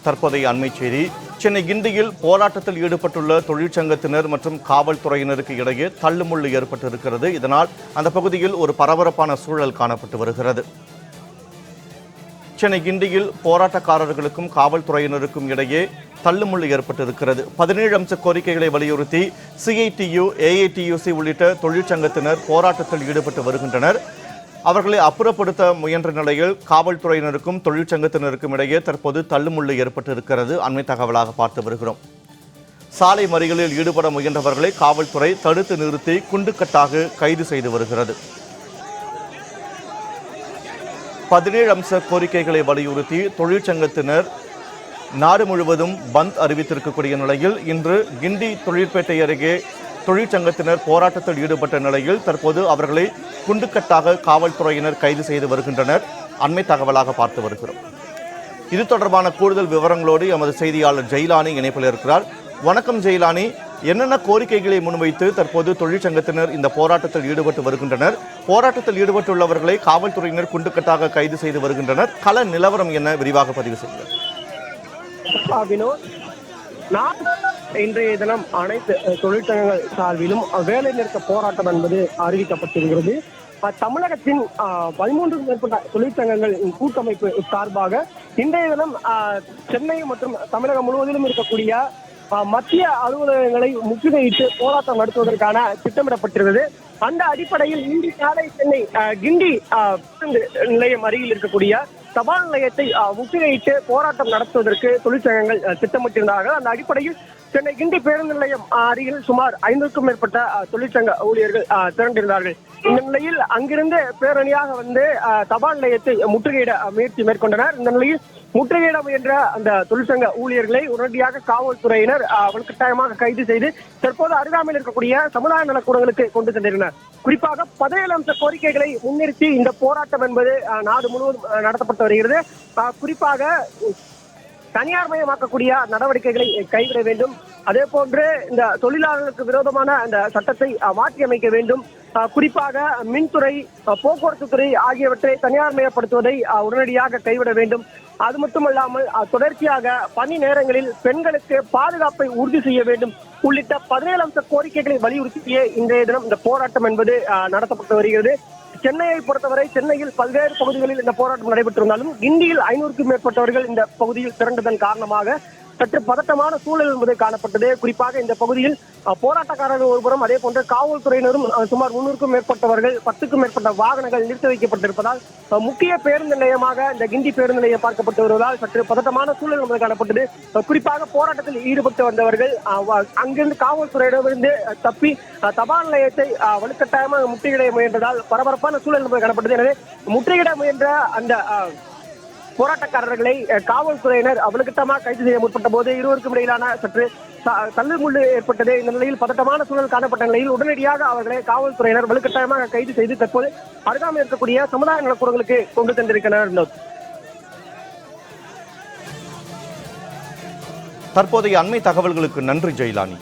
தற்போதைய அண்மை செய்தி. சென்னை கிண்டியில் போராட்டத்தில் ஈடுபட்டுள்ள தொழிற்சங்கத்தினர் மற்றும் காவல்துறையினருக்கு இடையே தள்ளுமுள்ளு ஏற்பட்டிருக்கிறது. இதனால் அந்த பகுதியில் ஒரு பரபரப்பான சூழல் காணப்பட்டு வருகிறது. சென்னை கிண்டியில் போராட்டக்காரர்களுக்கும் காவல்துறையினருக்கும் இடையே தள்ளுமுள்ளு ஏற்பட்டிருக்கிறது. 17 அம்ச கோரிக்கைகளை வலியுறுத்தி CITU, AITUC உள்ளிட்ட தொழிற்சங்கத்தினர் போராட்டத்தில் ஈடுபட்டு வருகின்றனர். அவர்களை அப்புறப்படுத்த முயன்ற நிலையில் காவல்துறையினருக்கும் தொழிற்சங்கத்தினருக்கும் இடையே தற்போது தள்ளுமுள்ளு ஏற்பட்டிருக்கிறது. அண்மை தகவலாக பார்த்து வருகிறோம். சாலை மறியலில் ஈடுபட முயன்றவர்களை காவல்துறை தடுத்து நிறுத்தி குண்டுக்கட்டாக கைது செய்து வருகிறது. 17 அம்ச கோரிக்கைகளை வலியுறுத்தி தொழிற்சங்கத்தினர் நாடு முழுவதும் பந்த் அறிவித்திருக்கக்கூடிய நிலையில் இன்று கிண்டி தொழிற்பேட்டை அருகே தொழிற்சங்கத்தினர் போராட்டத்தில் ஈடுபட்ட நிலையில் தற்போது அவர்களை குண்டுக்கட்டாக காவல்துறையினர் கைது செய்து வருகின்றனர். அண்மை தகவலாக பார்த்து வருகிறோம். இது தொடர்பான கூடுதல் விவரங்களோடு எமது செய்தியாளர் ஜெயிலானி இணைப்பில் இருக்கிறார். வணக்கம் ஜெயிலானி, என்னென்ன கோரிக்கைகளை முன்வைத்து தற்போது தொழிற்சங்கத்தினர் இந்த போராட்டத்தில் ஈடுபட்டு வருகின்றனர்? போராட்டத்தில் ஈடுபட்டுள்ளவர்களை காவல்துறையினர் குண்டுக்கட்டாக கைது செய்து வருகின்றனர். கள நிலவரம் என்ன, விரிவாக பதிவு செய்யுங்கள். இன்றைய தினம் அனைத்து தொழிற்சங்கங்கள் சார்பிலும் வேலை நிறுத்த போராட்டம் என்பது அறிவிக்கப்பட்டிருக்கிறது. தமிழகத்தின் 13க்கும் மேற்பட்ட தொழிற்சங்கங்கள் கூட்டமைப்பு சார்பாக இன்றைய தினம் சென்னை மற்றும் தமிழகம் முழுவதிலும் இருக்கக்கூடிய மத்திய அலுவலகங்களை முற்றுகையிட்டு போராட்டம் நடத்துவதற்கான திட்டமிடப்பட்டிருந்தது. அந்த அடிப்படையில் இன்று காலை சென்னை கிண்டி நிலையம் அருகில் இருக்கக்கூடிய தபால் நிலையத்தை முற்றுகையிட்டு போராட்டம் நடத்துவதற்கு தொழிற்சங்கங்கள் திட்டமிட்டிருந்தார்கள். அந்த அடிப்படையில் சென்னை கிண்டி பேருந்து நிலையம் அருகில் சுமார் 500க்கும் மேற்பட்ட தொழிற்சங்க ஊழியர்கள் திரண்டிருந்தார்கள். இந்த நிலையில் அங்கிருந்து பேரணியாக வந்து தபால் நிலையத்தை முற்றுகையிட முயற்சி மேற்கொண்டனர். இந்த நிலையில் முற்றுகையிட முயன்ற அந்த தொழிற்சங்க ஊழியர்களை உடனடியாக காவல்துறையினர் வலுக்கட்டாயமாக கைது செய்து தற்போது அருகாமையில் இருக்கக்கூடிய சமுதாய நலக்கூடங்களுக்கு கொண்டு சென்றிருந்தனர். குறிப்பாக 17 அம்ச கோரிக்கைகளை முன்னிறுத்தி இந்த போராட்டம் என்பது நாடு முழுவதும் நடத்தப்பட்டு வருகிறது. குறிப்பாக தனியார் மயமாக்கக்கூடிய நடவடிக்கைகளை கைவிட வேண்டும். அதே போன்று இந்த தொழிலாளர்களுக்கு விரோதமான அந்த சட்டத்தை மாற்றி அமைக்க வேண்டும். குறிப்பாக மின்துறை, போக்குவரத்து துறை ஆகியவற்றை தனியார் மயப்படுத்துவதை உடனடியாக கைவிட வேண்டும். அது மட்டுமல்லாமல் தொடர்ச்சியாக பணி நேரங்களில் பெண்களுக்கு பாதுகாப்பை உறுதி செய்ய வேண்டும் உள்ளிட்ட 17 அம்ச கோரிக்கைகளை வலியுறுத்திய இன்றைய தினம் இந்த போராட்டம் என்பது நடத்தப்பட்டு வருகிறது. சென்னையை பொறுத்தவரை சென்னையில் பல்வேறு பகுதிகளில் இந்த போராட்டம் நடைபெற்றிருந்தாலும் கிண்டியில் 500க்கும் மேற்பட்டவர்கள் இந்த பகுதியில் திரண்டதன் காரணமாக சற்று பதட்டமான சூழல் என்பது காணப்பட்டது. குறிப்பாக இந்த பகுதியில் போராட்டக்காரர்கள் ஒருபுறம், அதே போன்று காவல்துறையினரும் சுமார் 300க்கும் மேற்பட்டவர்கள், 10க்கும் மேற்பட்ட வாகனங்கள் நிறுத்தி வைக்கப்பட்டிருப்பதால் முக்கிய பேருந்து நிலையமாக இந்த கிண்டி பேருந்து நிலையம் பார்க்கப்பட்டு வருவதால் சற்று பதட்டமான சூழல் என்பது காணப்பட்டது. குறிப்பாக போராட்டத்தில் ஈடுபட்டு வந்தவர்கள் அங்கிருந்து காவல்துறையிடமிருந்து தப்பி தபால் நிலையத்தை வலுக்கட்டாயமாக முற்றுகையிட முயன்றதால் பரபரப்பான சூழல் என்பது காணப்பட்டது. எனவே முற்றுகையிட முயன்ற அந்த போராட்டக்காரர்களை காவல்துறையினர் வலுக்கட்டமாக கைது செய்ய முற்பட்ட போது இருவருக்கும் இடையிலான சற்று தள்ளுமுள்ளு ஏற்பட்டது. இந்த நிலையில் பதட்டமான சூழல் காணப்பட்ட நிலையில் உடனடியாக அவர்களை காவல்துறையினர் வலுக்கட்டாயமாக கைது செய்து தற்போது அருகாமையில் இருக்கக்கூடிய சமுதாய நலக்கூடங்களுக்கு கொண்டு சென்றிருக்கிறார். தற்போதைய அண்மை தகவல்களுக்கு நன்றி ஜெயிலானி.